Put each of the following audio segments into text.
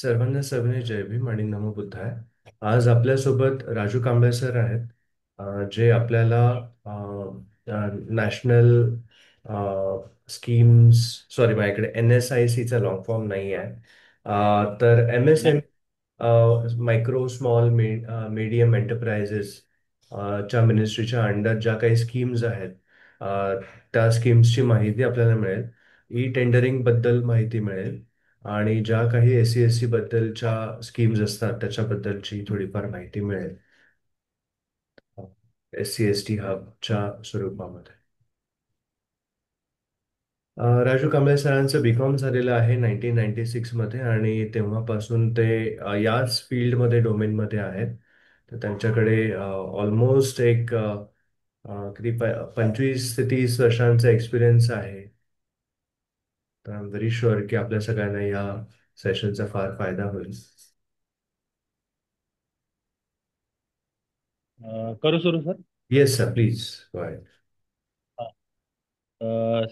सर्वांना सविनय जय भीम आणि नमो बुद्धाय. आज आपल्यासोबत राजू कांबळे सर आहेत, जे आपल्याला नॅशनल स्कीम्स, सॉरी माझ्याकडे NSIC चा लॉंग फॉर्म नाही आहे. तर MSM, नाही. मायक्रो स्मॉल मीडियम एंटरप्राइजेस च्या मिनिस्ट्रीच्या अंडर ज्या काही स्कीम्स आहेत, त्या स्कीम्सची माहिती आपल्याला मिळेल. ई टेंडरिंग बद्दल माहिती मिळेल आणि ज्या काही SC ST बद्दलच्या स्कीम्स असतात त्याच्याबद्दलची थोडीफार माहिती मिळेल SC ST हबच्या स्वरूपामध्ये. राजू कांबळे सरांचं B.Com झालेलं आहे 1996 मध्ये आणि तेव्हापासून ते याच फील्डमध्ये डोमेनमध्ये आहेत. तर त्यांच्याकडे ऑलमोस्ट एक किती 25 ते 30 वर्षांचा एक्सपिरियन्स आहे. तर आय एम व्हेरी शुअर की आपल्या सगळ्यांना या सेशनचा फार फायदा होईल. करू सुरू sir. Yes sir, please go ahead.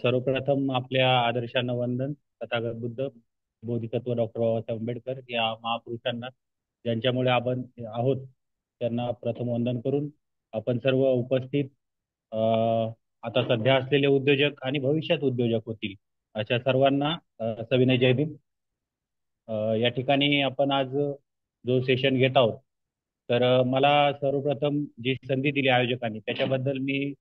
सर्वप्रथम आपल्या आदर्शांना वंदन. तथागत बुद्ध, बोधिसत्व डॉक्टर बाबासाहेब आंबेडकर या महापुरुषांना ज्यांच्यामुळे आपण आहोत त्यांना प्रथम वंदन करून आपण सर्व उपस्थित अ, आता सध्या असलेले उद्योजक आणि भविष्यात उद्योजक होतील अशा सर्वांना सविनय जय भीम. या ठिकाणी आपण आज जो सेशन घेत आहोत तर मला सर्वप्रथम जी संधी दिली आयोजकांनी त्याच्याबद्दल मी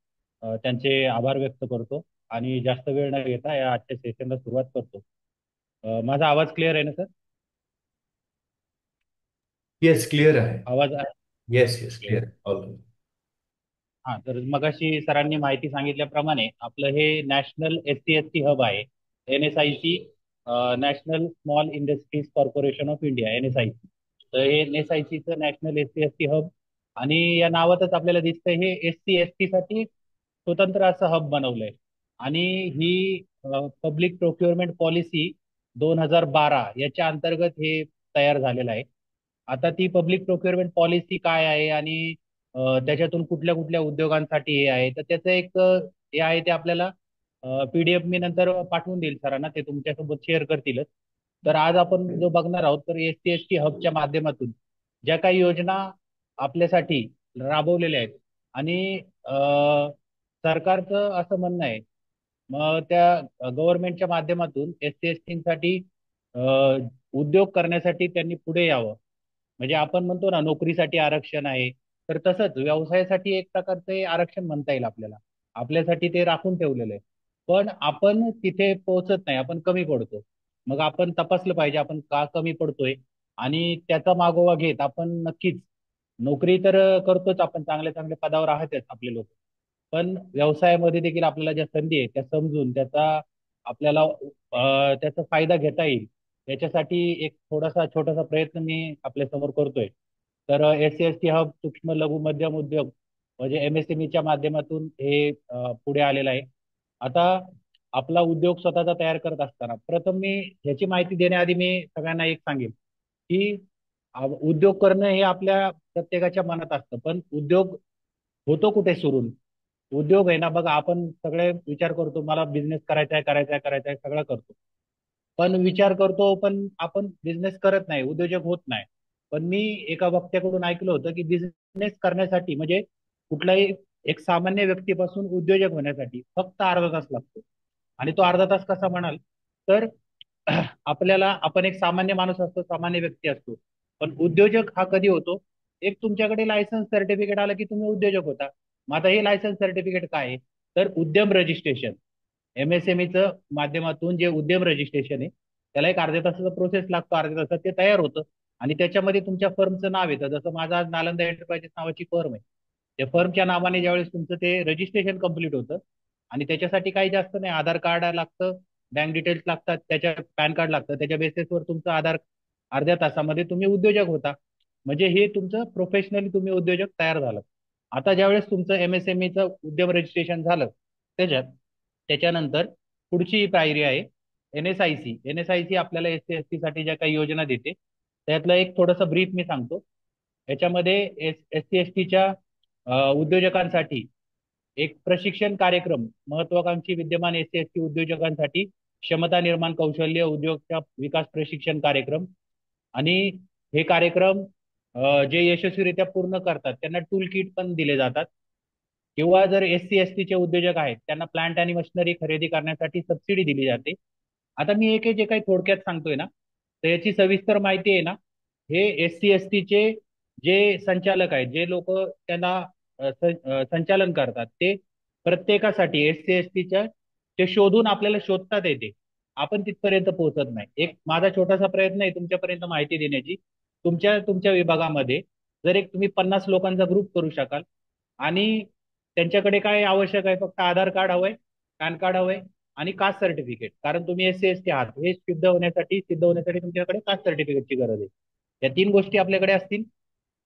त्यांचे आभार व्यक्त करतो आणि जास्त वेळ न घेता या आजच्या सेशनला सुरुवात करतो. माझा आवाज क्लिअर आहे ना सर? येस, क्लिअर आहे. आवाज आहे? Yes yes, okay. Clear all. हां, तर मगाशी सरांनी माहिती सांगितल्याप्रमाणे आपलं हे नॅशनल SC ST हब आहे. NSIC, national small industries corporation of India, NSIC. तर हे NSICचं नॅशनल SC ST हब आणि या नावातच आपल्याला दिसतंय हे SC ST साठी स्वतंत्र असं हब बनवलंय. आणि ही पब्लिक प्रोक्युअरमेंट पॉलिसी 2012 याच्या अंतर्गत हे तयार झालेलं आहे. आता ती पब्लिक प्रोक्युअरमेंट पॉलिसी काय आहे आणि त्याच्यातून कुठल्या कुठल्या उद्योगांसाठी हे आहे तर त्याचं एक हे आहे ते आपल्याला PDF मी नंतर पाठवून देईल सरांना, ते तुमच्यासोबत शेअर करतीलच. तर आज आपण जो बघणार आहोत तर SC ST हबच्या माध्यमातून ज्या काही योजना आपल्यासाठी राबवलेल्या आहेत आणि सरकारचं असं म्हणणं आहे, मग त्या गव्हर्नमेंटच्या माध्यमातून SC ST साठी उद्योग करण्यासाठी त्यांनी पुढे यावं. म्हणजे आपण म्हणतो ना नोकरीसाठी आरक्षण आहे, तर तसंच व्यवसायासाठी एक प्रकारचं हे आरक्षण म्हणता येईल आपल्याला. आपल्यासाठी ते राखून ठेवलेलं आहे. पण आपण तिथे पोहोचत नाही, आपण कमी पडतो. मग आपण तपासलं पाहिजे आपण का कमी पडतोय आणि त्याचा मागोवा घेत आपण नक्कीच नोकरी तर करतोच, आपण चांगल्या चांगल्या पदावर आहातच आपले लोक. पण व्यवसायामध्ये देखील आपल्याला ज्या संधी आहेत त्या समजून त्याचा आपल्याला त्याचा फायदा घेता येईल याच्यासाठी एक थोडासा छोटासा प्रयत्न मी आपल्या समोर करतोय. तर SC ST हब सूक्ष्म लघु मध्यम उद्योग म्हणजे MSME माध्यमातून हे पुढे आलेलं आहे. आता आपला उद्योग स्वतःचा तयार करत असताना प्रथम मी ह्याची माहिती देण्याआधी मी सगळ्यांना एक सांगेन की उद्योग करणं हे आपल्या प्रत्येकाच्या मनात असतं, पण उद्योग होतो कुठे सुरू? उद्योग आहे ना बघा, आपण सगळे विचार करतो मला बिझनेस करायचा आहे करायचा आहे करायचा आहे सगळं करतो. पण विचार करतो पण आपण बिझनेस करत नाही, उद्योजक होत नाही. पण मी एका वक्त्याकडून ऐकलं होतं की बिझनेस करण्यासाठी म्हणजे कुठलाही एक सामान्य व्यक्तीपासून उद्योजक होण्यासाठी फक्त अर्धा तास लागतो. आणि तो अर्धा तास कसा म्हणाल तर आपल्याला आपण एक सामान्य माणूस असतो, सामान्य व्यक्ती असतो. पण उद्योजक हा कधी होतो? एक तुमच्याकडे लायसन्स सर्टिफिकेट आलं की तुम्ही उद्योजक होता. मग आता हे लायसन्स सर्टिफिकेट काय आहे? तर उद्यम रजिस्ट्रेशन. MSMEचं माध्यमातून जे उद्यम रजिस्ट्रेशन आहे त्याला एक अर्ध्या तासाचा प्रोसेस लागतो, अर्ध्या तासात ते तयार होतं. आणि त्याच्यामध्ये तुमच्या फर्मचं नाव येतं, जसं माझं आज नालंदा एंटरप्राइजेस नावाची फर्म आहे. त्या फर्मच्या नावाने ज्यावेळेस तुमचं ते रजिस्ट्रेशन कम्प्लीट होतं आणि त्याच्यासाठी काही जास्त नाही, आधार कार्ड लागतं, बँक डिटेल्स लागतात, त्याच्या पॅन कार्ड लागतं, त्याच्या बेसिसवर तुमचं आधार अर्ध्या तासामध्ये तुम्ही उद्योजक होता. म्हणजे हे तुमचं प्रोफेशनली तुम्ही उद्योजक तयार झालं. आता ज्यावेळेस तुमचं MSMEचं उद्यम रजिस्ट्रेशन झालं त्याच्यात त्याच्यानंतर पुढची पायरी आहे NSIC. NSIC आपल्याला SC ST साठी ज्या काही योजना देते त्यातलं एक थोडंसं ब्रीफ मी सांगतो. याच्यामध्ये SC STच्या उद्योजकांसाठी एक प्रशिक्षण कार्यक्रम, महत्वाकांक्षी विद्यमान SC ST उद्योजकांसाठी क्षमता निर्माण कौशल्य उद्योगच्या विकास प्रशिक्षण कार्यक्रम आणि हे कार्यक्रम जे यशस्वीरित्या पूर्ण करतात त्यांना टूल किट पण दिले जातात. किंवा जर SC ST चे उद्योजक आहेत त्यांना प्लांट आणि मशिनरी खरेदी करण्यासाठी सबसिडी दिली जाते. आता मी एक जे काही थोडक्यात सांगतोय ना, तर याची सविस्तर माहिती आहे ना, हे SC ST चे जे संचालक आहेत, जे लोक त्यांना संचालन करतात, ते प्रत्येकासाठी SC STच्या ते शोधून आपल्याला शोधतात येते. आपण तिथपर्यंत पोहोचत नाही. एक माझा छोटासा प्रयत्न आहे तुमच्यापर्यंत माहिती देण्याची. तुमच्या तुमच्या विभागामध्ये जर एक तुम्ही 50 लोकांचा ग्रुप करू शकाल आणि त्यांच्याकडे काय आवश्यक आहे, फक्त आधार कार्ड हवंय, पॅन कार्ड हवंय आणि कास्ट सर्टिफिकेट. कारण तुम्ही SC ST आहात हे सिद्ध होण्यासाठी तुमच्याकडे कास्ट सर्टिफिकेटची गरज आहे. या 3 गोष्टी आपल्याकडे असतील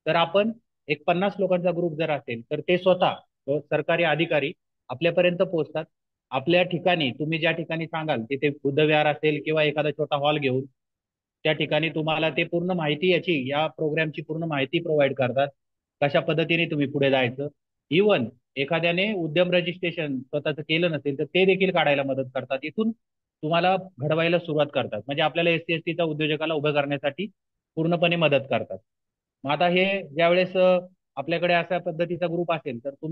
तर आपण एक 50 लोकांचा ग्रुप जर असेल तर ते स्वतः सरकारी अधिकारी आपल्यापर्यंत पोहोचतात. आपल्या ठिकाणी तुम्ही ज्या ठिकाणी सांगाल तिथे बुद्धविहार असेल किंवा एखादा छोटा हॉल घेऊन त्या ठिकाणी तुम्हाला ते पूर्ण माहिती या प्रोग्रामची पूर्ण माहिती प्रोव्हाइड करतात. कशा पद्धतीने तुम्ही पुढे जायचं. इवन एखाद्याने उद्यम रजिस्ट्रेशन स्वतःच केलं नसेल तर ते देखील काढायला मदत करतात. इथून तुम्हाला घडवायला सुरुवात करतात. म्हणजे आपल्याला SC STचा उद्योजकाला उभं करण्यासाठी पूर्णपणे मदत करतात. मग आता हे ज्यावेळेस आपल्याकडे अशा पद्धतीचा ग्रुप असेल तर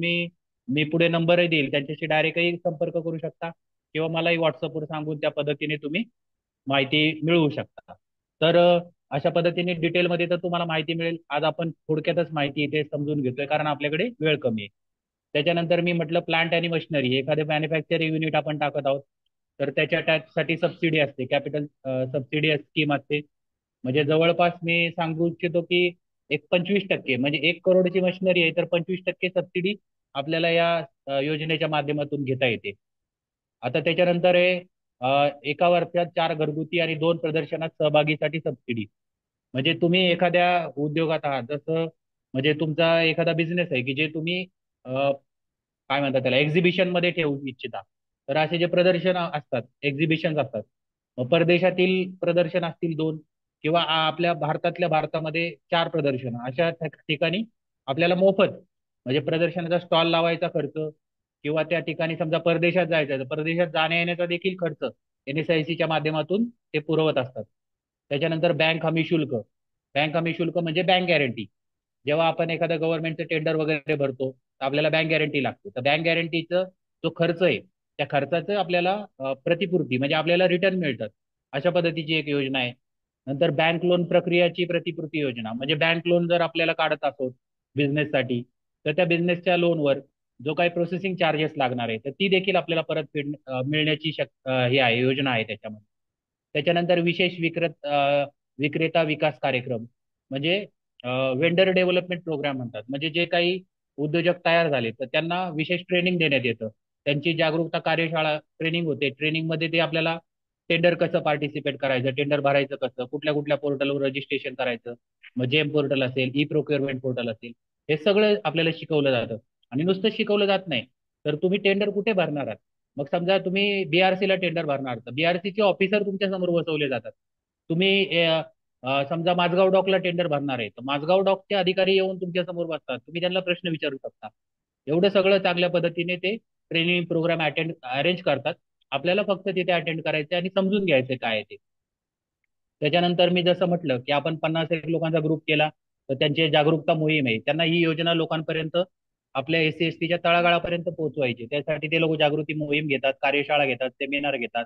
मी पुढे नंबरही देईल, त्यांच्याशी डायरेक्टही संपर्क करू शकता किंवा मलाही व्हॉट्सअपवर सांगून त्या पद्धतीने तुम्ही माहिती मिळवू शकता. तर अशा पद्धतीने डिटेलमध्ये तर तुम्हाला माहिती मिळेल. आज आपण थोडक्यातच माहिती इथे समजून घेतोय कारण आपल्याकडे वेळ कमी आहे. त्याच्यानंतर मी म्हटलं प्लांट आणि मशिनरी एखादे मॅन्युफॅक्चरिंग युनिट आपण टाकत आहोत तर त्याच्या टॅक्ससाठी सबसिडी असते, कॅपिटल सबसिडी स्कीम असते. म्हणजे जवळपास मी सांगू इच्छितो की एक 25% म्हणजे 1 करोडची मशिनरी आहे तर 25% सबसिडी आपल्याला या योजनेच्या माध्यमातून घेता येते. आता त्याच्यानंतर आहे एका वर्षात 4 घरगुती आणि 2 प्रदर्शनात सहभागीसाठी सबसिडी. म्हणजे तुम्ही एखाद्या उद्योगात आहात, जसं म्हणजे तुमचा एखादा बिझनेस आहे की जे तुम्ही काय म्हणतात त्याला एक्झिबिशन मध्ये ठेवू इच्छिता. तर असे जे प्रदर्शन असतात, एक्झिबिशन असतात, मग परदेशातील प्रदर्शन असतील 2 किंवा आपल्या भारतातल्या भारतामध्ये 4 प्रदर्शन अशा ठिकाणी आपल्याला मोफत म्हणजे प्रदर्शनाचा स्टॉल लावायचा खर्च किंवा त्या ठिकाणी समजा परदेशात जायचं आहे तर परदेशात जाण्या येण्याचा देखील खर्च NSIC च्या माध्यमातून ते पुरवत असतात. त्याच्यानंतर बँक हमी शुल्क म्हणजे बँक गॅरंटी. जेव्हा आपण एखादं गव्हर्नमेंटचं टेंडर वगैरे भरतो तर आपल्याला बँक गॅरंटी लागते. तर बँक गॅरंटीचं जो खर्च आहे त्या खर्चाचं आपल्याला प्रतिपूर्ती म्हणजे आपल्याला रिटर्न मिळतात. अशा पद्धतीची एक योजना आहे. नंतर बँक लोन प्रक्रियाची प्रतिपूर्ती योजना म्हणजे बँक लोन जर आपल्याला काढत असो बिझनेससाठी तर त्या बिझनेसच्या लोनवर जो काही प्रोसेसिंग चार्जेस लागणार आहे तर ती देखील आपल्याला मिळण्याची ही आहे योजना आहे त्याच्यामध्ये. त्याच्यानंतर विक्रेता विकास कार्यक्रम म्हणजे वेंडर डेव्हलपमेंट प्रोग्राम म्हणतात. म्हणजे जे काही उद्योजक तयार झाले तर त्यांना विशेष ट्रेनिंग देण्यात येतं. त्यांची जागरूकता कार्यशाळा ट्रेनिंग होते. ट्रेनिंगमध्ये ते आपल्याला टेंडर कसं पार्टिसिपेट करायचं, टेंडर भरायचं कसं, कुठल्या कुठल्या पोर्टलवर रजिस्ट्रेशन करायचं, मग जेम पोर्टल असेल, प्रोक्युअरमेंट पोर्टल असेल, हे सगळं आपल्याला शिकवलं जातं. आणि नुसतं शिकवलं जात नाही तर तुम्ही टेंडर कुठे भरणार आहात. मग समजा तुम्ही BRC ला टेंडर भरणार तर BRC चे ऑफिसर तुमच्या समोर बसवले जातात. तुम्ही समजा माझगाव डॉकला टेंडर भरणार आहे तर माझगाव डॉकचे अधिकारी येऊन तुमच्या समोर बसतात, तुम्ही त्यांना प्रश्न विचारू शकता. एवढं सगळं चांगल्या पद्धतीने ते ट्रेनिंग प्रोग्राम अरेंज करतात. आपल्याला फक्त तिथे अटेंड करायचे आणि समजून घ्यायचे काय आहे ते. त्याच्यानंतर मी जसं म्हटलं की आपण 50 एक लोकांचा ग्रुप केला तर त्यांची जागरूकता मोहीम आहे. त्यांना ही योजना लोकांपर्यंत आपल्या SC STच्या तळागाळापर्यंत पोहोचवायची. त्यासाठी ते लोक जागृती मोहीम घेतात, कार्यशाळा घेतात, सेमिनार घेतात.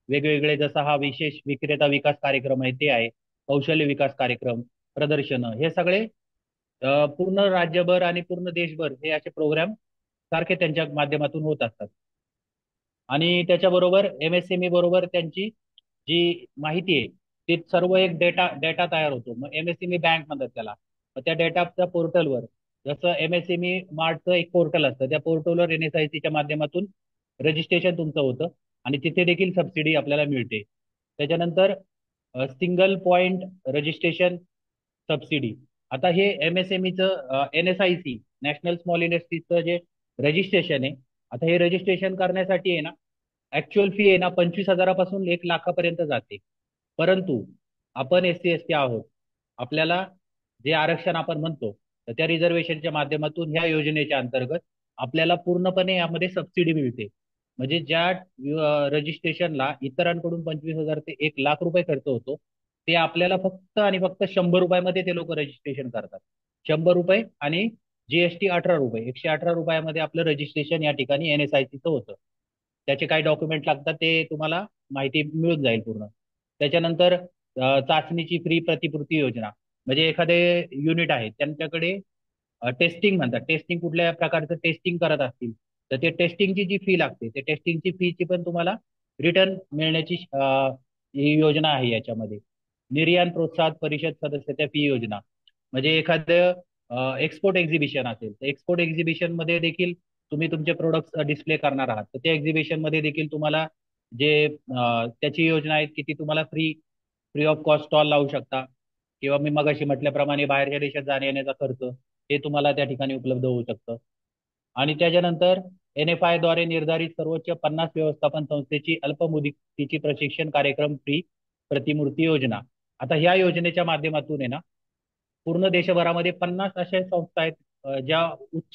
वेगवेगळे जसा हा विशेष विक्रेता विकास कार्यक्रम आहे ते आहे, कौशल्य विकास कार्यक्रम, प्रदर्शनं, हे सगळे पूर्ण राज्यभर आणि पूर्ण देशभर हे असे प्रोग्राम सारखे त्यांच्या माध्यमातून होत असतात. आणि त्याच्याबरोबर MSME बरोबर त्यांची जी माहिती आहे ती सर्व एक डेटा डेटा तयार होतो. मग MSME बँक म्हणतात त्याला. मग त्या डेटाच्या पोर्टलवर जसं MSME मार्टचं एक पोर्टल असतं त्या पोर्टलवर NSICच्या माध्यमातून रजिस्ट्रेशन तुमचं होतं आणि तिथे देखील सबसिडी आपल्याला मिळते. त्याच्यानंतर सिंगल पॉइंट रजिस्ट्रेशन सबसिडी. आता हे MSMEचं NSIC नॅशनल स्मॉल इंडस्ट्रीजचं जे रजिस्ट्रेशन आहे, आता हे रजिस्ट्रेशन करण्यासाठी आहे ना ऍक्च्युअल फी आहे ना 25,000पासून 1 लाखापर्यंत जाते. परंतु आपण SC ST आहोत, आपल्याला जे आरक्षण आपण म्हणतो तर त्या रिझर्वेशनच्या माध्यमातून ह्या योजनेच्या अंतर्गत आपल्याला पूर्णपणे यामध्ये सबसिडी मिळते. म्हणजे ज्या रजिस्ट्रेशनला इतरांकडून 25,000 ते 1 लाख रुपये खर्च होतो ते आपल्याला फक्त आणि फक्त 100 रुपयामध्ये ते लोक रजिस्ट्रेशन करतात. 100 रुपये आणि जीएसटी 18 रुपये, 118 रुपयामध्ये आपलं रजिस्ट्रेशन या ठिकाणी NSIC चं होतं. त्याचे काही डॉक्युमेंट लागतात ते तुम्हाला माहिती मिळून जाईल पूर्ण. त्याच्यानंतर चाचणीची फ्री प्रतिपूर्ती योजना, म्हणजे एखादे युनिट आहे त्यांच्याकडे टेस्टिंग म्हणतात, टेस्टिंग कुठल्या प्रकारचं टेस्टिंग करत असतील तर ते टेस्टिंगची जी फी लागते, ते टेस्टिंगची फीची पण तुम्हाला रिटर्न मिळण्याची ही योजना आहे याच्यामध्ये. निर्यात प्रोत्साहन परिषद सदस्यता फी योजना, म्हणजे एखादं एक्सपोर्ट एक्झिबिशन असेल तर एक्सपोर्ट एक्झिबिशन मध्ये देखील तुम्ही तुमचे प्रोडक्ट्स डिस्प्ले करणार आहात, तर त्या एक्झिबिशन मध्ये देखील तुम्हाला जे त्याची योजना आहे की ती तुम्हाला free free of cost stall लावू शकता, किंवा मी मगाशी म्हटल्याप्रमाणे बाहेरच्या देशात जाण्या येण्याचा खर्च हे तुम्हाला त्या ठिकाणी उपलब्ध होऊ शकतं. आणि त्याच्यानंतर NFI द्वारे निर्धारित सर्वोच्च 50 व्यवस्थापन संस्थेची अल्पमुदतीची प्रशिक्षण कार्यक्रम फ्री प्रतिमूर्ती योजना. आता ह्या योजनेच्या माध्यमातून आहे ना, पूर्ण देशभरामध्ये 50 अशा संस्था आहेत ज्या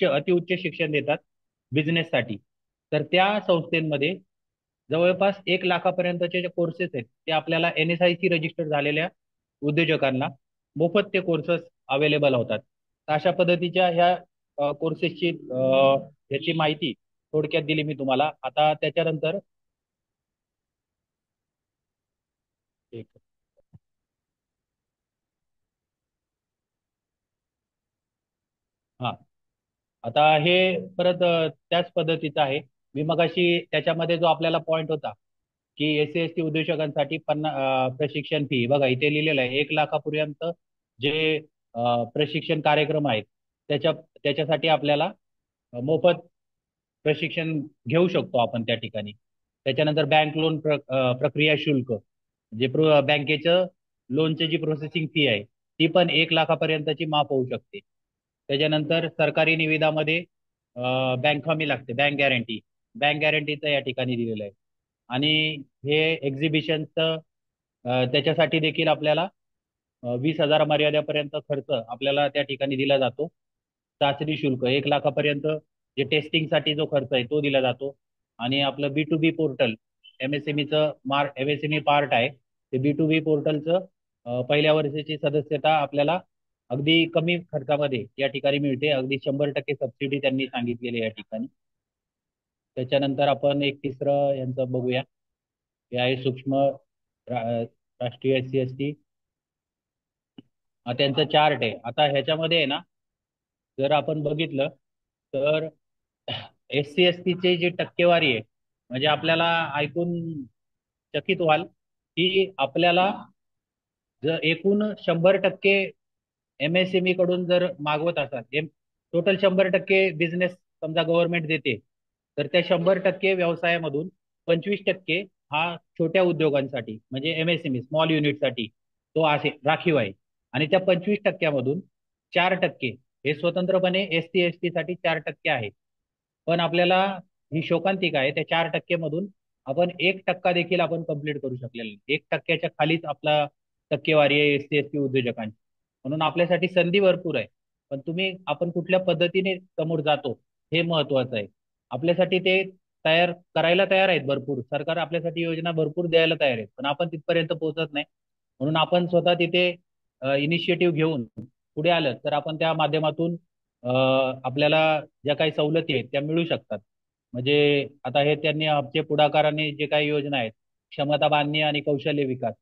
अतिउच्च शिक्षण देतात बिझनेससाठी. तर त्या संस्थेमध्ये जवळपास 1 लाखापर्यंतचे जे कोर्सेस आहेत ते आपल्याला NSIC रजिस्टर झालेल्या उद्योजकांना मोफत ते कोर्सेस अवेलेबल होतात. तर अशा पद्धतीच्या ह्या कोर्सेसची याची माहिती थोडक्यात दिली मी तुम्हाला. आता त्याच्यानंतर एक हा आता हे परत त्याच पद्धतीचं आहे. मी मगाशी त्याच्यामध्ये जो आपल्याला पॉइंट होता की SC ST उद्योजकांसाठी प्रशिक्षण फी बघा इथे लिहिलेलं आहे, 1 लाखापर्यंत जे प्रशिक्षण कार्यक्रम आहेत त्याच्या त्याच्यासाठी आपल्याला मोफत प्रशिक्षण घेऊ शकतो आपण त्या ठिकाणी. त्याच्यानंतर बँक लोन प्रक्रिया शुल्क, जे बँकेचं लोनची जी प्रोसेसिंग फी आहे ती पण 1 लाखापर्यंतची माफ होऊ शकते. त्याच्यानंतर सरकारी निविदामध्ये बँक हमी लागते, बँक गॅरंटीचं या ठिकाणी दिलेलं आहे. आणि हे एक्झिबिशनचं त्याच्यासाठी देखील आपल्याला 20,000 मर्यादेपर्यंत खर्च आपल्याला त्या ठिकाणी दिला जातो. चाचणी शुल्क 1 लाखापर्यंत जे टेस्टिंगसाठी जो खर्च आहे तो दिला जातो. आणि आपलं B2B पोर्टल, MSME पार्ट आहे, ते B2B पोर्टलचं पहिल्या वर्षाची सदस्यता आपल्याला अगदी कमी खर्चामध्ये या ठिकाणी मिळते, अगदी 100% सबसिडी त्यांनी सांगितलेली आहे या ठिकाणी. त्याच्यानंतर आपण एक तिसरं यांचं बघूया, हे आहे सूक्ष्म राष्ट्रीय SC ST त्यांचं चार्ट आहे. आता ह्याच्यामध्ये आहे ना, जर आपण बघितलं तर SC ST जी टक्केवारी आहे, म्हणजे आपल्याला ऐकून चकित व्हाल की आपल्याला जर एकूण 100% MSME कडून जर मागवत असाल, टोटल 100% बिझनेस समजा गव्हर्नमेंट देते, तर त्या 100% व्यवसायामधून 25% हा छोट्या उद्योगांसाठी म्हणजे MSME स्मॉल युनिटसाठी तो आहे राखीव आहे. आणि त्या 25%मधून 4% हे स्वतंत्रपणे SC ST साठी 4% आहे. पण आपल्याला ही शोकांतिका आहे, त्या 4% मधून आपण 1% देखील आपण कंप्लीट करू शकलेलं नाही. 1%च्या खालीच आपला टक्केवारी आहे SC ST उद्योजकांची. म्हणून आपल्यासाठी संधी भरपूर आहे. पण आपण कुठल्या पद्धतीने समोर जातो हे महत्वाचं आहे. आपल्यासाठी ते करायला तयार आहेत भरपूर, सरकार आपल्यासाठी योजना भरपूर द्यायला तयार आहे, पण आपण तिथपर्यंत पोहोचत नाही. म्हणून आपण स्वतः तिथे इनिशिएटिव्ह घेऊन पुढे आलं तर आपण त्या माध्यमातून आपल्याला ज्या काही सवलती आहेत त्या मिळू शकतात. म्हणजे आता हे त्यांनी आमचे पुढाकाराने जे काही योजना आहेत, क्षमता बांधणी आणि कौशल्य विकास,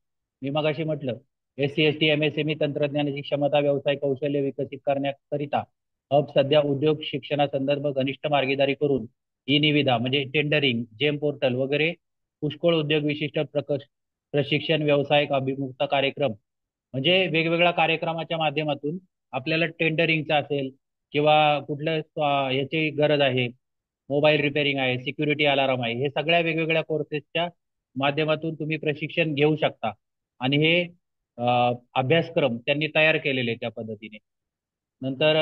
मी मगाशी म्हटलं SC ST MSME तंत्रज्ञानाची क्षमता व्यवसाय कौशल्य विकसित करण्याकरिता हब सध्या उद्योग शिक्षणासंदर्भ घनिष्ठ मार्गीदारी करून ई निविदा म्हणजे टेंडरिंग, जेम पोर्टल वगैरे पुष्कळ उद्योग विशिष्ट प्रशिक्षण व्यवसायिक अभिमुखता कार्यक्रम, म्हणजे वेगवेगळ्या कार्यक्रमाच्या माध्यमातून आपल्याला टेंडरिंगचा असेल किंवा कुठल्या याची गरज आहे, मोबाईल रिपेअरिंग आहे, सिक्युरिटी अलार्म आहे, हे सगळ्या वेगवेगळ्या कोर्सेसच्या माध्यमातून तुम्ही प्रशिक्षण घेऊ शकता. आणि हे अभ्यासक्रम त्यांनी तयार केलेले त्या पद्धतीने. नंतर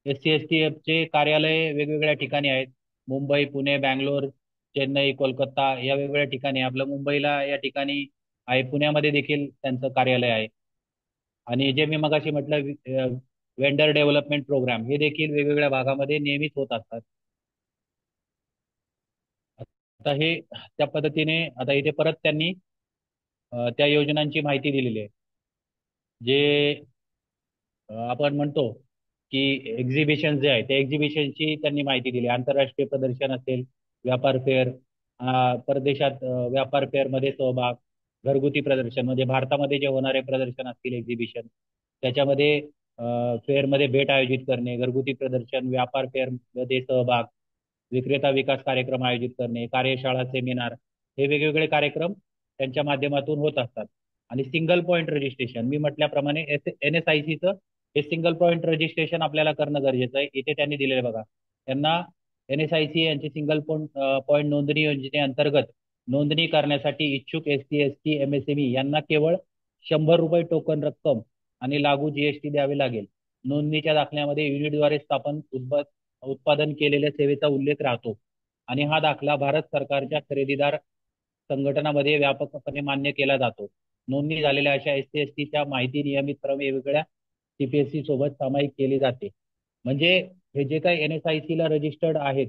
SC ST चे कार्यालय वेगवेगळ्या ठिकाणी आहेत, मुंबई, पुणे, बँगलोर, चेन्नई, कोलकाता या वेगवेगळ्या ठिकाणी. आपलं मुंबईला या ठिकाणी आहे, पुण्यामध्ये देखील त्यांचं कार्यालय आहे. आणि जे मी मगाशी म्हटलं वेंडर डेव्हलपमेंट प्रोग्राम हे देखील वेगवेगळ्या भागामध्ये नियमित होत असतात. आता हे त्या पद्धतीने आता इथे परत त्यांनी त्या योजनांची माहिती दिलेली आहे. जे आपण म्हणतो की एक्झिबिशन जे आहे त्या एक्झिबिशनची त्यांनी माहिती दिली. आंतरराष्ट्रीय प्रदर्शन असेल, व्यापार फेअर, परदेशात व्यापार फेअरमध्ये सहभाग, घरगुती प्रदर्शन म्हणजे भारतामध्ये जे होणारे प्रदर्शन असतील एक्झिबिशन, त्याच्यामध्ये फेअरमध्ये भेट आयोजित करणे, घरगुती प्रदर्शन, व्यापार फेअरमध्ये सहभाग, विक्रेता विकास कार्यक्रम आयोजित करणे, कार्यशाळा, सेमिनार, हे वेगवेगळे कार्यक्रम त्यांच्या माध्यमातून होत असतात. आणि सिंगल पॉईंट रजिस्ट्रेशन मी म्हटल्याप्रमाणे NSIC हे सिंगल पॉईंट रजिस्ट्रेशन आपल्याला करणं गरजेचं आहे. इथे त्यांनी दिलेलं बघा, त्यांना NSIC यांची सिंगल पॉईंट नोंदणी योजनेअंतर्गत नोंदणी करण्यासाठी इच्छुक SC, ST, MSME यांना केवळ ₹100 टोकन रक्कम आणि लागू GST द्यावे लागेल. नोंदणीच्या दाखल्यामध्ये युनिटद्वारे उत्पादन केलेल्या सेवेचा उल्लेख राहतो आणि हा दाखला भारत सरकारच्या खरेदीदार संघटनामध्ये व्यापकपणे मान्य केला जातो. नोंदणी झालेल्या अशा SC, STच्या माहिती नियमितपणे वेगवेगळ्या CPSC सोबत सामायिक केली जाते. म्हणजे हे जे काही NSIC ला रजिस्टर्ड आहेत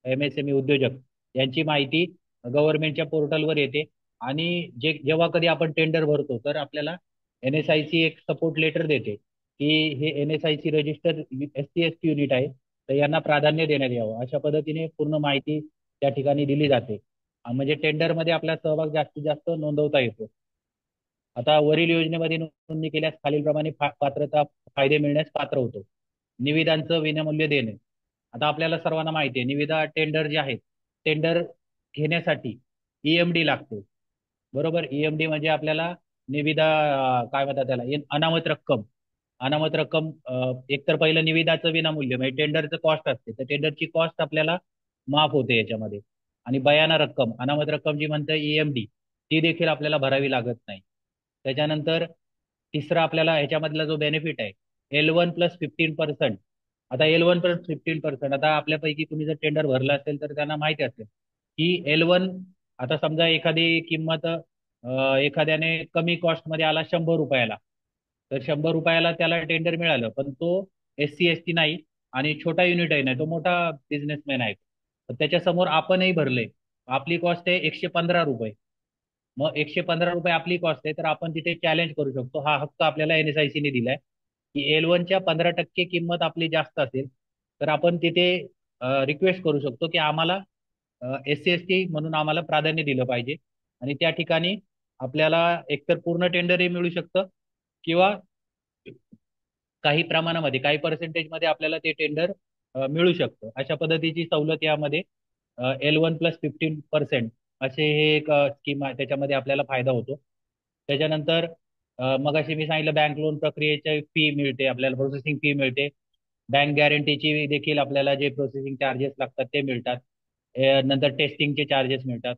MSME उद्योजक, यांची माहिती गव्हर्नमेंटच्या पोर्टलवर येते. आणि जेव्हा कधी आपण टेंडर भरतो तर आपल्याला NSIC एक सपोर्ट लेटर देते की हे NSIC registered SC, ST unit आहे, तर यांना प्राधान्य देण्यात यावं. अशा पद्धतीने पूर्ण माहिती त्या ठिकाणी दिली जाते. म्हणजे टेंडरमध्ये आपला सहभाग जास्तीत जास्त नोंदवता येतो. आता वरील योजनेमध्ये नोंदणी केल्यास खालीलप्रमाणे पात्रता फायदे मिळण्यास पात्र होतो. निविदांचं विनामूल्य देणे. आता आपल्याला सर्वांना माहिती आहे, निविदा टेंडर जे आहेत, टेंडर घेण्यासाठी EMD लागते. बरोबर, EMD म्हणजे आपल्याला निविदा, काय म्हणतात त्याला, अनामत रक्कम. अनामत रक्कम, एकतर पहिलं निविदाचं विनामूल्य म्हणजे टेंडरचं कॉस्ट असते, तर टेंडरची कॉस्ट आपल्याला माफ होते याच्यामध्ये. आणि बयाना रक्कम, अनामत रक्कम जी म्हणतं EMD, ती देखील आपल्याला भरावी लागत नाही. त्याच्यानंतर तिसरा आपल्याला ह्याच्यामधला जो बेनिफिट आहे, L1+15%. आता L1+15%, आता आपल्यापैकी कुणी जर टेंडर भरलं असेल तर त्यांना माहिती असेल की L1, आता समजा एखादी किंमत एखाद्याने कमी कॉस्टमध्ये आला ₹100, तर ₹100 त्याला टेंडर मिळालं, पण तो SC, ST नाही आणि छोटा युनिट आहे, नाही तो मोठा बिझनेसमॅन आहे, तर त्याच्यासमोर आपणही भरले, आपली कॉस्ट आहे ₹115. मग ₹115 आपली कॉस्ट आहे, तर आपण तिथे चॅलेंज करू शकतो. हा हक्क आपल्याला NSIC ने दिलाय की L1च्या 15% किंमत आपली जास्त असेल तर आपण तिथे रिक्वेस्ट करू शकतो की आम्हाला SC, ST म्हणून आम्हाला प्राधान्य दिलं पाहिजे. आणि त्या ठिकाणी आपल्याला एकतर पूर्ण टेंडरही मिळू शकतं किंवा काही प्रमाणामध्ये, काही पर्सेंटेजमध्ये आपल्याला ते टेंडर मिळू शकतं. अशा पद्धतीची सवलत यामध्ये L1+15% असे हे एक स्कीम आहे, त्याच्यामध्ये आपल्याला फायदा होतो. त्याच्यानंतर मगाशी मी सांगितलं, बँक लोन प्रक्रियेची फी मिळते आपल्याला, प्रोसेसिंग फी मिळते. बँक गॅरंटीची देखील आपल्याला जे प्रोसेसिंग चार्जेस लागतात ते मिळतात. नंतर टेस्टिंगचे चार्जेस मिळतात.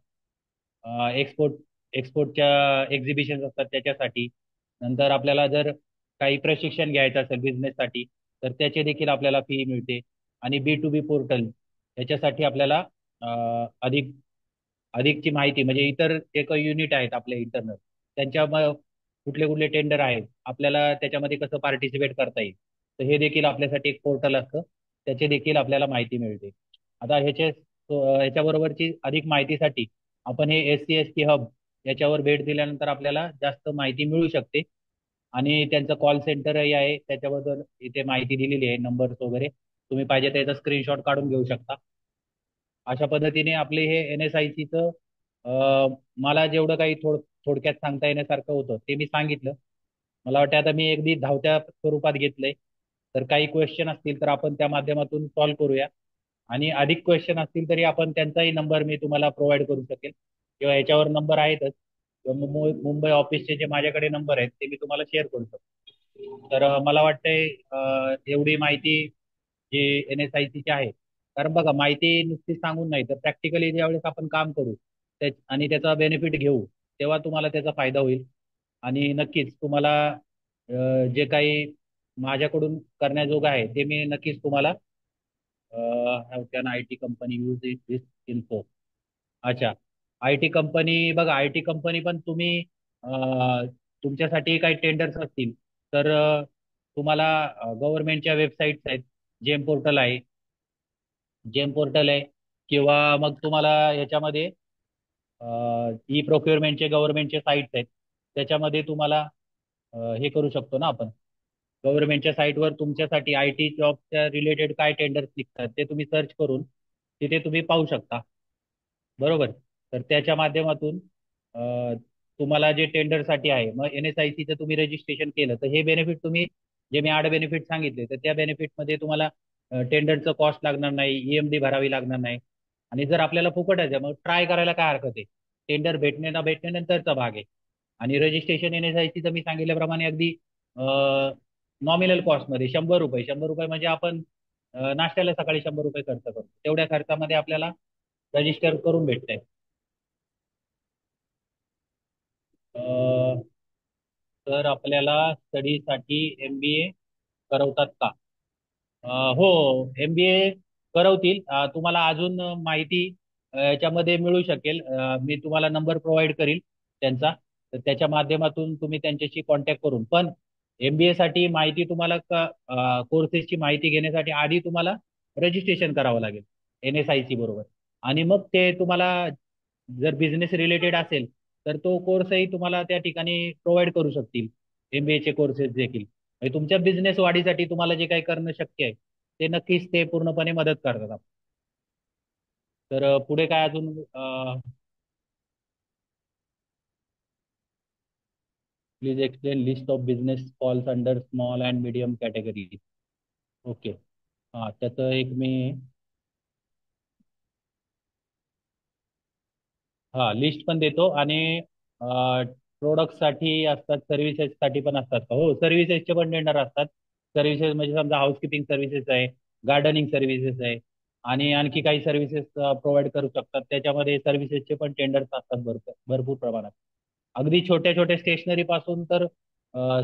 एक्सपोर्ट एक्सपोर्टच्या एक्झिबिशन असतात त्याच्यासाठी. नंतर आपल्याला जर काही प्रशिक्षण घ्यायचं असेल बिझनेससाठी, तर त्याचे देखील आपल्याला फी मिळते. आणि B2B पोर्टल, याच्यासाठी आपल्याला अधिक अधिकची माहिती म्हणजे इतर जे काही युनिट आहेत आपले इंटरनल, त्यांच्या कुठले कुठले टेंडर आहेत, आपल्याला त्याच्यामध्ये कसं पार्टिसिपेट करता येईल, तर हे देखील आपल्यासाठी एक पोर्टल असतं, त्याची देखील आपल्याला माहिती मिळते. आता ह्याच्याबरोबरची अधिक माहितीसाठी आपण हे SC, ST हब याच्यावर भेट दिल्यानंतर आपल्याला जास्त माहिती मिळू शकते. आणि त्यांचं कॉल सेंटरही आहे, त्याच्याबद्दल इथे माहिती दिलेली आहे, नंबर्स वगैरे, तुम्ही पाहिजे त्याचा स्क्रीनशॉट काढून घेऊ शकता. अशा पद्धतीने आपले हे NSICचं मला जेवढं काही थोडक्यात सांगता येण्यासारखं होतं ते मी सांगितलं. मला वाटतं आता मी अगदी धावत्या स्वरूपात घेतलंय, तर काही क्वेश्चन असतील तर आपण त्या माध्यमातून सॉल्व्ह करूया. आणि अधिक क्वेश्चन असतील तरी आपण त्यांचाही नंबर मी तुम्हाला प्रोव्हाइड करू शकेल, किंवा याच्यावर नंबर आहेतच, किंवा मुंबई ऑफिसचे जे माझ्याकडे नंबर आहेत ते मी तुम्हाला शेअर करू शकतो. तर मला वाटतंय एवढी माहिती जी NSICची आहे. कारण बघा, माहिती नुसती सांगून नाही, तर प्रॅक्टिकली ज्यावेळेस आपण काम करू आणि त्याचा बेनिफिट घेऊ, तेव्हा तुम्हाला त्याचा फायदा होईल. आणि नक्कीच तुम्हाला जे काही माझ्याकडून करण्याजोगं आहे ते मी नक्कीच तुम्हाला, how can IT company use this info. अच्छा, IT कंपनी बघा, IT कंपनी पण तुम्ही तुमच्यासाठी काही टेंडर्स असतील तर तुम्हाला गव्हर्नमेंटच्या वेबसाईट्स आहेत, जेम पोर्टल आहे, जेम पोर्टल आहे, किंवा मग तुम्हाला ह्याच्यामध्ये ई प्रोक्युरमेंटचे गव्हर्नमेंटचे साईट्स आहेत, त्याच्यामध्ये तुम्हाला हे करू शकतो ना आपण. गव्हर्नमेंटच्या साईटवर तुमच्यासाठी IT जॉबच्या रिलेटेड काय टेंडर्स निघतात ते तुम्ही सर्च करून तिथे तुम्ही पाहू शकता. बरोबर. तर त्याच्या माध्यमातून अ, तुम्हाला जे टेंडरसाठी आहे, मग NSICचं तुम्ही रजिस्ट्रेशन केलं तर हे बेनिफिट तुम्ही, जे मी 8 बेनिफिट सांगितले, तर त्या बेनिफिटमध्ये तुम्हाला टेंडरचं कॉस्ट लागणार नाही, EMD भरावी लागणार नाही. आणि जर आपल्याला फुकट आहे मग ट्राय करायला काय हरकत आहे. टेंडर भेटणे ना भेटणे नंतरचा भाग आहे. आणि रजिस्ट्रेशन NSICचं मी सांगितल्याप्रमाणे अगदी नॉमिनल कॉस्टमध्ये ₹100, ₹100 म्हणजे आपण नाश्त्याला सकाळी ₹100 खर्च करतो, तेवढ्या खर्चामध्ये आपल्याला रजिस्टर करून भेटतंय. अ, तर आपल्याला स्टडीसाठी MBA करवतात का? अ, हो, MBA करवतील. तुम्हाला अजून माहिती याच्यामध्ये मिळू शकेल. मी तुम्हाला नंबर प्रोव्हाइड करील त्यांचा. तर त्याच्या माध्यमातून तुम्ही त्यांच्याशी कॉन्टॅक्ट करून, पण MBA साठी माहिती तुम्हाला कोर्सेसची माहिती घेण्यासाठी आधी तुम्हाला रजिस्ट्रेशन करावं लागेल NSIC बरोबर. आणि मग ते तुम्हाला, जर बिझनेस रिलेटेड असेल तर तो कोर्सही तुम्हाला त्या ठिकाणी प्रोव्हाइड करू शकतील. MBA चे कोर्सेस देखील म्हणजे तुमच्या बिझनेस वाढीसाठी तुम्हाला जे काही करणं शक्य आहे ते नक्कीच ते पूर्णपणे मदत करतात. तर पुढे काय अजून please explain list of business falls under small and medium category. Okay. हां, त्याचं एक मी, हा लिस्ट पण देतो. आणि प्रोडक्टसाठी असतात, सर्व्हिसेससाठी पण असतात का? हो, सर्व्हिसेसचे पण टेंडर असतात. सर्व्हिसेस म्हणजे समजा हाऊसकीपिंग सर्व्हिसेस आहे, गार्डनिंग सर्व्हिसेस आहे, आणि आणखी काही सर्व्हिसेस प्रोव्हाइड करू शकतात. त्याच्यामध्ये सर्व्हिसेसचे पण टेंडर्स असतात भरपूर भरपूर प्रमाणात. अगदी छोट्या छोट्या स्टेशनरी पासून तर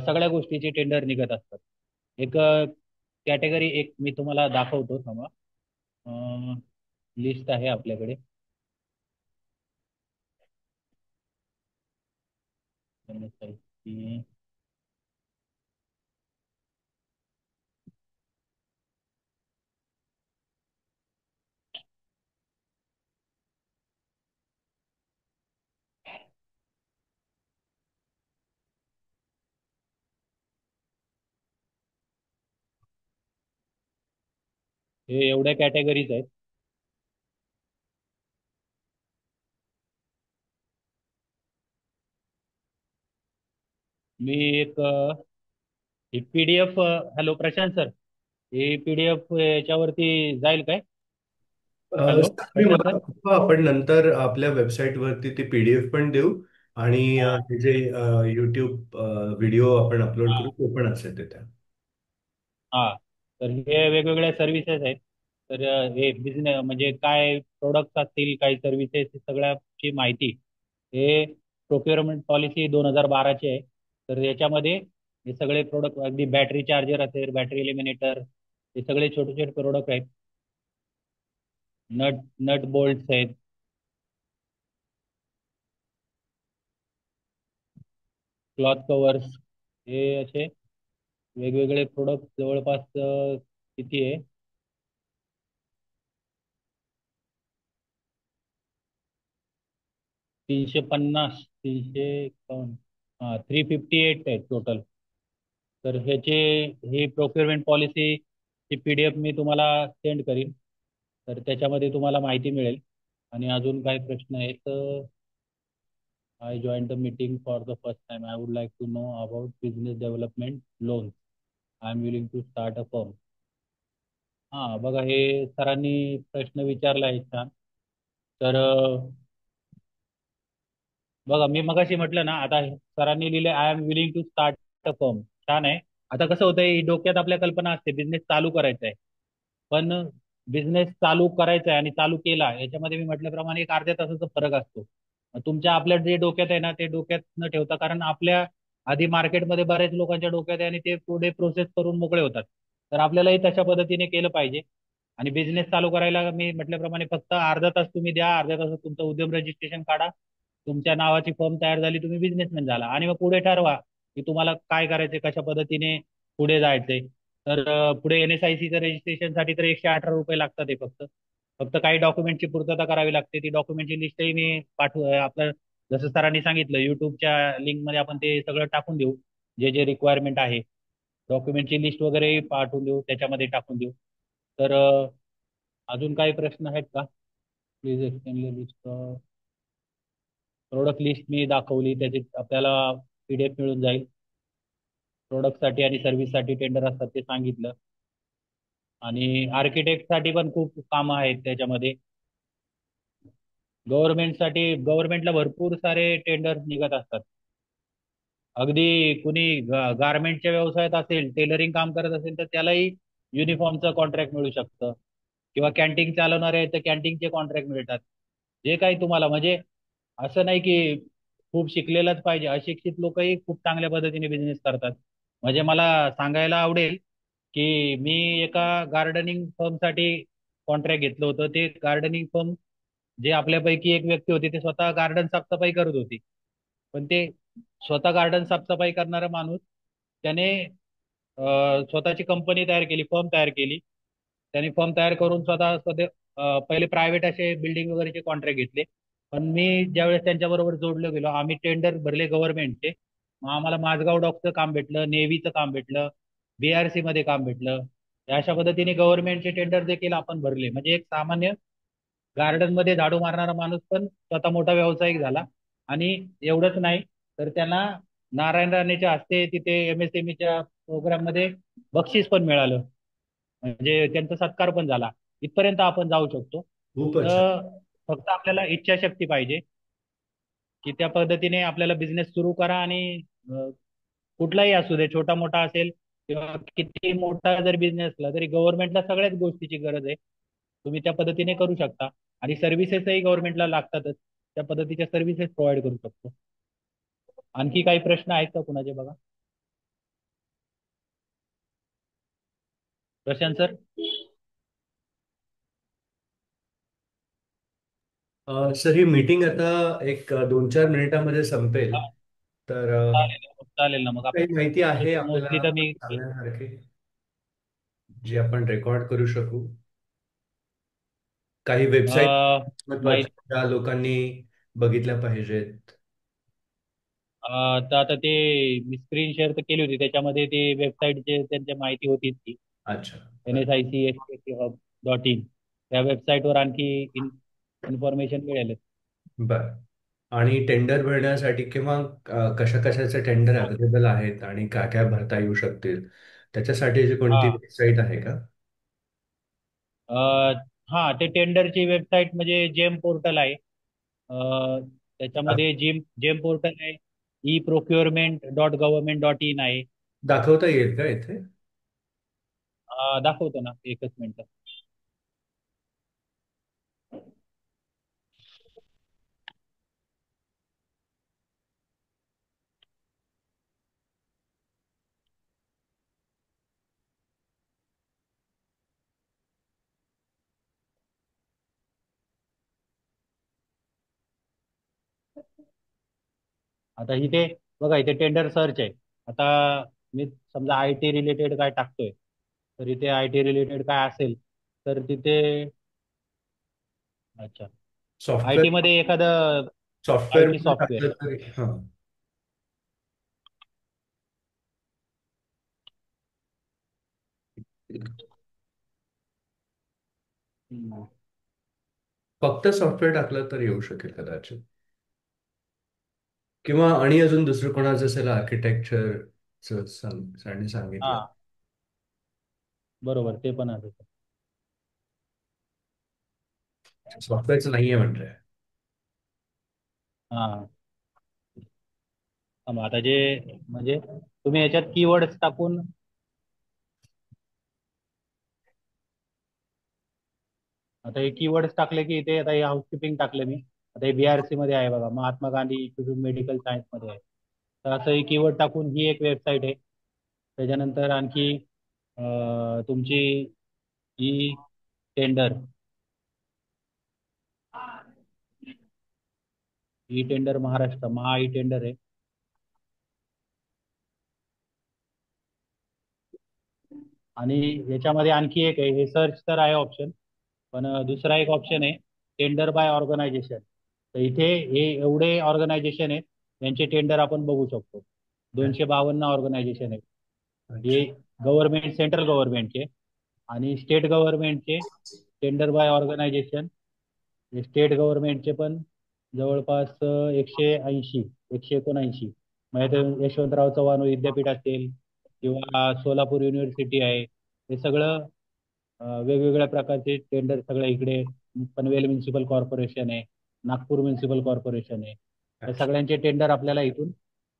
सगळ्या गोष्टीचे टेंडर निघत असतात. एक कॅटेगरी एक मी तुम्हाला दाखवतो थांबा. लिस्ट आहे आपल्याकडे. हे एवढ्या कॅटेगरीज आहेत. मी एक PDF, हॅलो प्रशांत सर, ही PDF याच्यावरती जाईल काय? हॅलो सर, मी प्रशांत मला सर. पाठवा, आपण नंतर आपल्या वेबसाईटवरती ती PDF पण देऊ. आणि हा, हे जे YouTube व्हिडिओ आपण अपलोड करू ते पण असेल तिथे. हा. तर हे वेगवेगळ्या सर्व्हिसेस आहेत. तर हे बिझनेस म्हणजे काय प्रोडक्ट्स असतील, काही सर्व्हिसेस, सगळ्याची माहिती हे प्रोक्युरमेंट पॉलिसी 2012 ची आहे. तर याच्यामध्ये हे सगळे प्रोडक्ट, अगदी बॅटरी चार्जर असेल, बॅटरी एलिमिनेटर, हे सगळे छोटे छोटे प्रोडक्ट आहेत. नट नट बोल्ट्स आहेत, क्लॉथ कवर्स, हे असे वेगवेगळे प्रोडक्ट जवळपास किती आहे, 350, 351, हां 358 आहे टोटल. तर ह्याचे, ही प्रोक्युरमेंट पॉलिसी ची PDF मी तुम्हाला सेंड करीन. तर त्याच्यामध्ये तुम्हाला माहिती मिळेल. आणि अजून काही प्रश्न आहेत? I join the meeting for the first time, I would like to know about business development loan, I am willing to start a firm. हां बघा, हे सरांनी प्रश्न विचारला आहे, छान. तर बघा, मी मगाशी म्हटलं ना, आता सरांनी लिहिले I am willing to start a firm. छान आहे. आता कसं होतंय, डोक्यात आपल्या कल्पना असते बिझनेस चालू करायचा आहे, पण बिझनेस चालू करायचा आहे आणि चालू केला याच्यामध्ये मी म्हटल्याप्रमाणे एक अर्ध्या तासाचा फरक असतो. तुमच्या आपल्या जे डोक्यात आहे ना, ते डोक्यात न ठेवता, कारण आपल्या आधी मार्केटमध्ये बऱ्याच लोकांच्या डोक्यात आहे आणि ते पुढे प्रोसेस करून मोकळे होतात. तर आपल्यालाही तशा पद्धतीने केलं पाहिजे. आणि बिझनेस चालू करायला मी म्हटल्याप्रमाणे फक्त अर्धा तास तुम्ही द्या, अर्ध्या तासात तुमचं उद्यम रजिस्ट्रेशन काढा, तुमच्या नावाची फर्म तयार झाली, तुम्ही बिझनेसमॅन झाला. आणि मग पुढे ठरवा की तुम्हाला काय करायचंय, कशा पद्धतीने पुढे जायचंय. तर पुढे NSICचं रजिस्ट्रेशनसाठी तर ₹118 लागतात. हे फक्त फक्त काही डॉक्युमेंटची पूर्तता करावी लागते. ती डॉक्युमेंटची लिस्टही मी पाठवू आपलं जसं सरांनी सांगितलं, युट्यूबच्या लिंकमध्ये आपण ते सगळं टाकून देऊ, जे जे रिक्वायरमेंट आहे. डॉक्युमेंटची लिस्ट वगैरे पाठवून देऊ, त्याच्यामध्ये टाकून देऊ. तर अजून काही प्रश्न आहेत का? Please explain list. Product list मी दाखवली, त्याची आपल्याला PDF मिळून जाईल. प्रोडक्टसाठी आणि सर्व्हिससाठी टेंडर असतात ते सांगितलं. आणि आर्किटेक्टसाठी पण खूप कामं आहेत त्याच्यामध्ये. गव्हर्नमेंटला भरपूर सारे टेंडर निघत असतात. अगदी कुणी गारमेंटच्या व्यवसायात असेल, टेलरिंग काम करत असेल, तर त्यालाही युनिफॉर्मचं कॉन्ट्रॅक्ट मिळू शकतं. किंवा कॅन्टीन चालवणारे आहेत तर कॅन्टीनचे कॉन्ट्रॅक्ट मिळतात. जे काही तुम्हाला म्हणजे, असं नाही की खूप शिकलेलंच पाहिजे, अशिक्षित लोकही खूप चांगल्या पद्धतीने बिझनेस करतात. म्हणजे मला सांगायला आवडेल की मी एका गार्डनिंग फर्मसाठी कॉन्ट्रॅक्ट घेतलं होतं. ते गार्डनिंग फर्म, जे आपल्यापैकी एक व्यक्ती होती, ते स्वतः गार्डन साफसफाई करत होती. पण ते स्वतः गार्डन साफसफाई करणारा माणूस, त्याने स्वतःची कंपनी तयार केली, फर्म तयार केली. त्यांनी फर्म तयार करून स्वतः स्वतः पहिले प्रायव्हेट असे बिल्डिंग वगैरेचे कॉन्ट्रॅक्ट घेतले. पण मी ज्यावेळेस त्यांच्याबरोबर जोडलो गेलो, आम्ही टेंडर भरले गव्हर्नमेंटचे. मग आम्हाला माझगाव डॉकचं काम भेटलं, नेव्हीचं काम भेटलं, BRC मध्ये काम भेटलं. या अशा पद्धतीने गव्हर्नमेंटचे टेंडर देखील आपण भरले. म्हणजे एक सामान्य गार्डन मध्ये झाडू मारणारा माणूस पण स्वतः मोठा व्यावसायिक झाला. आणि एवढंच नाही, तर त्यांना नारायण राणेच्या हस्ते तिथे MSMEच्या प्रोग्राम मध्ये बक्षीस पण मिळालं. म्हणजे त्यांचा सत्कार पण झाला. इथपर्यंत आपण जाऊ शकतो. खूपच छान. तर फक्त आपल्याला इच्छाशक्ती पाहिजे, की त्या पद्धतीने आपल्याला बिझनेस सुरू करा. आणि अ, कुठलाही असू दे, छोटा मोठा असेल किंवा किती मोठा जर बिझनेस असला, तरी गव्हर्नमेंटला सगळ्याच गोष्टीची गरज आहे. तुम्ही त्या पद्धतीने करू शकता. आणि सर्व्हिसेसही गव्हर्नमेंटला लागतातच. त्या पद्धतीच्या सर्व्हिसेस प्रोव्हाइड करू शकतो. आणखी काही प्रश्न आहेत का कुणाचे, बघा. प्रशांत सर. सर, ही मीटिंग आता एक 2-4 मिनिटामध्ये संपेल. तर चालेल ना, मग काही आपण माहिती आहे मोस्टली आपल्याला तर मी. सांगण्यासारखी, जी आपण रेकॉर्ड करू शकू? काही वेबसाईट अ, माहित महत्वाच्या ज्या लोकांनी बघितल्या पाहिजेत? तर आता ते मी स्क्रीन शेअर तर केली होती, त्याच्यामध्ये ते वेबसाईटचे त्यांच्या माहिती होतीच की अच्छा. बर. NSICSHub.in. त्या वेबसाईटवर आणखी इन्फॉर्मेशन मिळेल. बर. आणि टेंडर भरण्यासाठी किंवा कशा कशाचे टेंडर अवेलेबल आहेत आणि काय काय भरता येऊ शकतील, त्याच्यासाठी हा. कोणती वेबसाईट आहे का? अ, हा, ते टेंडरची वेबसाईट म्हणजे जेम पोर्टल आहे. दा- त्याच्यामध्ये जेम पोर्टल आहे. eprocurement.government.in आहे. दाखवता येईल का इथे? दाखवतो ना, एकच मिनिट. आता इथे बघा, इथे टेंडर सर्च आहे. आता मी समजा IT रिलेटेड काय टाकतोय, तर इथे IT रिलेटेड काय असेल, तर तिथे. अच्छा. IT software. मध्ये एखादं सॉफ्टवेअर IT पण सॉफ्टवेअर. टाकलं तरी हां. फक्त सॉफ्टवेअर टाकलं तर येऊ शकेल कदाचित. किंवा आणि अजून दुसरं कोणाचं असेल आर्किटेक्चरचं हा, सांगितलं. बरोबर, ते पण आहे. सॉफ्टवेअरचं नाहीये म्हटलंय. हा. आता जे, म्हणजे तुम्ही याच्यात कीवर्ड्स टाकून. आता हे कीवर्ड्स टाकले की इथे, आता हे हाऊसकीपिंग टाकले मी. आता हे BRC मध्ये आहे बघा, Mahatma Gandhi institute medical science मध्ये आहे. तर असं हे कीवर्ड टाकून ही एक वेबसाईट आहे. त्याच्यानंतर आणखी तुमची e tender, e tender Maharashtra, e tender आहे. आणि याच्यामध्ये आणखी एक आहे, हे सर्च तर आहे ऑप्शन. पण दुसरा एक ऑप्शन आहे, टेंडर बाय ऑर्गनायझेशन. तर इथे हे एवढे ऑर्गनायझेशन आहेत, यांचे टेंडर आपण बघू शकतो. अच्छा. 252 ऑर्गनायझेशन आहेत. अच्छा. हे गव्हर्नमेंट, सेंट्रल गव्हर्नमेंटचे आणि स्टेट गव्हर्नमेंटचे टेंडर बाय ऑर्गनायझेशन. स्टेट गव्हर्नमेंटचे पण जवळपास 180, 179. म्हणजे ते यशवंतराव चव्हाण विद्यापीठ असेल किंवा सोलापूर युनिव्हर्सिटी आहे, हे सगळं वेगवेगळ्या प्रकारचे टेंडर सगळे इकडे. पनवेल म्युन्सिपल कॉर्पोरेशन आहे, नागपूर म्युन्सिपल कॉर्पोरेशन आहे. या अच्छा. सगळ्यांचे टेंडर आपल्याला इथून,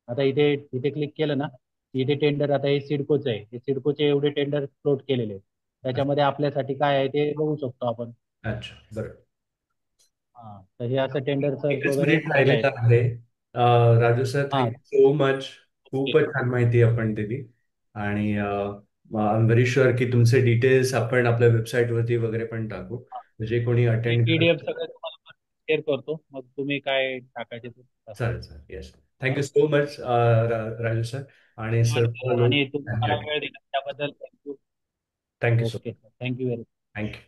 आता इथे इथे क्लिक केलं ना, इथे टेंडर, आता हे सिडकोचे आहे, हे सिडकोचे एवढे टेंडर फ्लोट केलेले आहेत. अच्छा. त्याच्यामध्ये आपल्यासाठी काय आहे ते बघू शकतो आपण. अच्छा. बरं. हा, तर हे असं टेंडर सर्च एकच वगैरे मिनिट करता येतं. राहिलेलं आहे. राजू सर, हा. Thank you so much. ओके. खूपच छान माहिती आपण दिली. आणि आय एम व्हेरी शुअर की तुमचे डिटेल्स आपण आपल्या वेबसाईटवरती वगैरे पण टाकू. जे कोणी मी अटेंड पीडीएफ करत. सगळं तुम्हाला शेअर करतो, मग तुम्ही काय टाकायचे ते टाका. चालेल चालेल. येस. हा? Thank you so much Raju sir. आणि सर्व आणि लोक. तुम्ही मला वेळ दिला त्याबद्दल thank you. Thank you so okay, thank you very thank you.